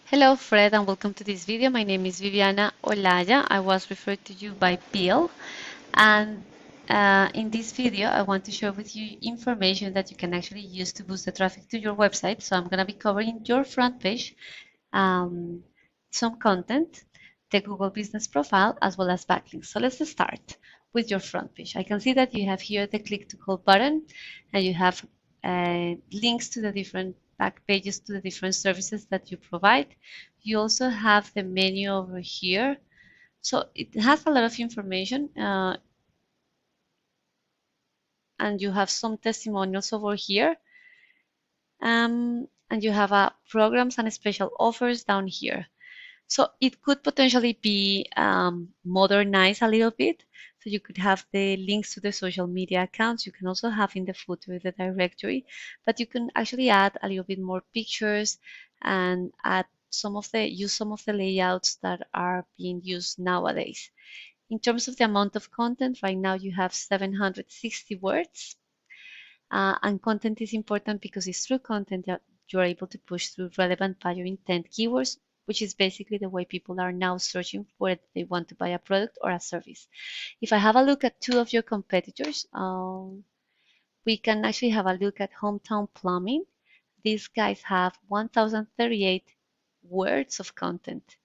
Hello Fred and welcome to this video. My name is Viviana Olaya. I was referred to you by Bill, and in this video I want to share with you information that you can actually use to boost the traffic to your website. So I'm going to be covering your front page, um, some content, the Google Business Profile, as well as backlinks. So let's start with your front page. I can see that you have here the click to call button, and you have links to the different back pages to the different services that you provide. You also have the menu over here. So it has a lot of information, and you have some testimonials over here. And you have programs and special offers down here. So it could potentially be modernized a little bit. So you could have the links to the social media accounts. You can also have in the footer the directory, but you can actually add a little bit more pictures and add use some of the layouts that are being used nowadays. In terms of the amount of content, right now you have 760 words. And content is important because it's through content that you're able to push through relevant buyer intent keywords, which is basically the way people are now searching for whether they want to buy a product or a service. If I have a look at two of your competitors, we can actually have a look at Hometown Plumbing. These guys have 1,038 words of content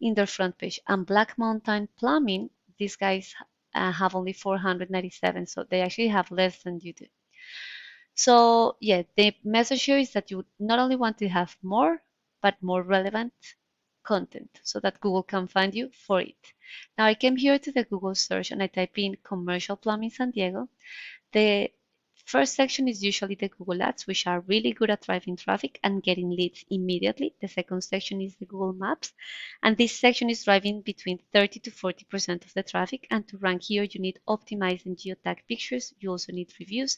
in their front page, and Black Mountain Plumbing, these guys have only 497, so they actually have less than you do. So yeah, the message here is that you not only want to have more, but more relevant content so that Google can find you for it. Now I came here to the Google search and I type in commercial plumbing San Diego. The first section is usually the Google Ads, which are really good at driving traffic and getting leads immediately. The second section is the Google Maps, and this section is driving between 30 to 40% of the traffic. And to rank here, you need optimized and geotag pictures. You also need reviews,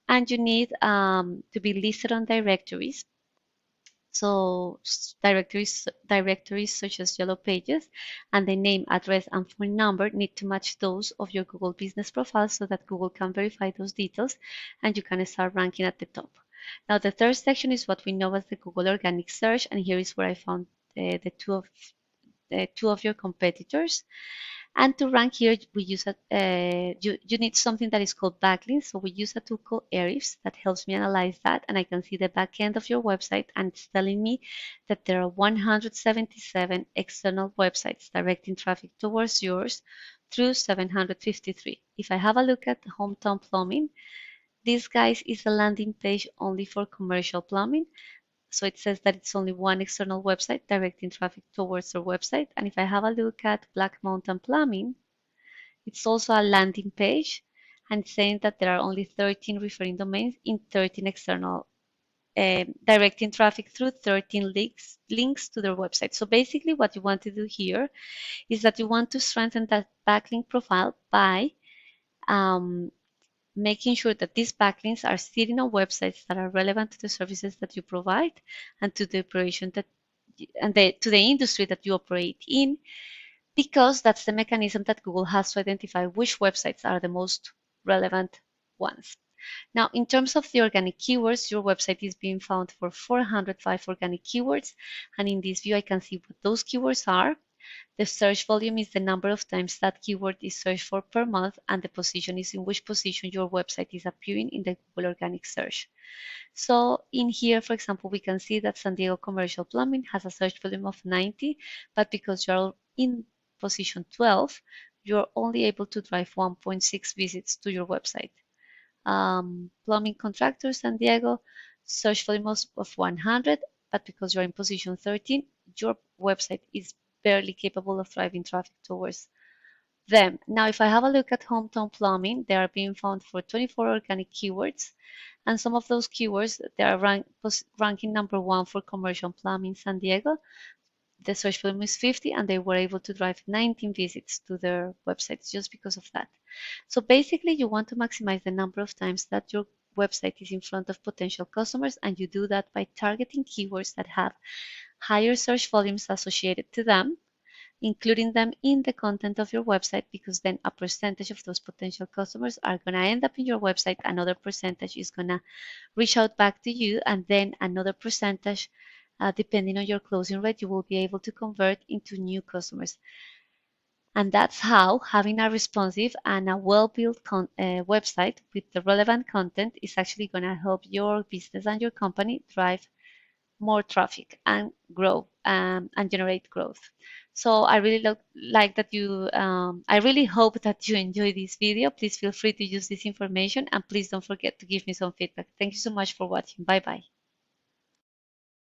and you need to be listed on directories. So directories such as Yellow Pages, and the name, address, and phone number need to match those of your Google Business Profile so that Google can verify those details and you can start ranking at the top. Now the third section is what we know as the Google Organic Search, and here is where I found the two of your competitors. And to rank here, we use you need something that is called backlinks. So we use a tool called Ahrefs that helps me analyze that, and I can see the back end of your website, and it's telling me that there are 177 external websites directing traffic towards yours through 753. If I have a look at Hometown Plumbing, this guys is a landing page only for commercial plumbing. So it says that it's only one external website directing traffic towards their website. And if I have a look at Black Mountain Plumbing, it's also a landing page, and it's saying that there are only 13 referring domains in 13 external, directing traffic through 13 links to their website. So basically what you want to do here is that you want to strengthen that backlink profile by making sure that these backlinks are sitting on websites that are relevant to the services that you provide and to the operation to the industry that you operate in, because that's the mechanism that Google has to identify which websites are the most relevant ones. Now, in terms of the organic keywords, your website is being found for 405 organic keywords, and in this view I can see what those keywords are. The search volume is the number of times that keyword is searched for per month, and the position is in which position your website is appearing in the Google Organic Search. So in here, for example, we can see that San Diego Commercial Plumbing has a search volume of 90, but because you're in position 12, you're only able to drive 1.6 visits to your website. Plumbing Contractor San Diego, search volume of 100, but because you're in position 13, your website is barely capable of driving traffic towards them. Now, if I have a look at Hometown Plumbing, they are being found for 24 organic keywords, and some of those keywords, they are ranking number 1 for commercial plumbing San Diego. The search volume is 50, and they were able to drive 19 visits to their websites just because of that. So basically, you want to maximize the number of times that your website is in front of potential customers, and you do that by targeting keywords that have higher search volumes associated to them, including them in the content of your website, because then a percentage of those potential customers are going to end up in your website, another percentage is going to reach out back to you, and then another percentage depending on your closing rate, you will be able to convert into new customers. And that's how having a responsive and a well-built website with the relevant content is actually going to help your business and your company drive more traffic and grow and generate growth. So I really like that I really hope that you enjoy this video. Please feel free to use this information and please don't forget to give me some feedback. Thank you so much for watching. Bye bye.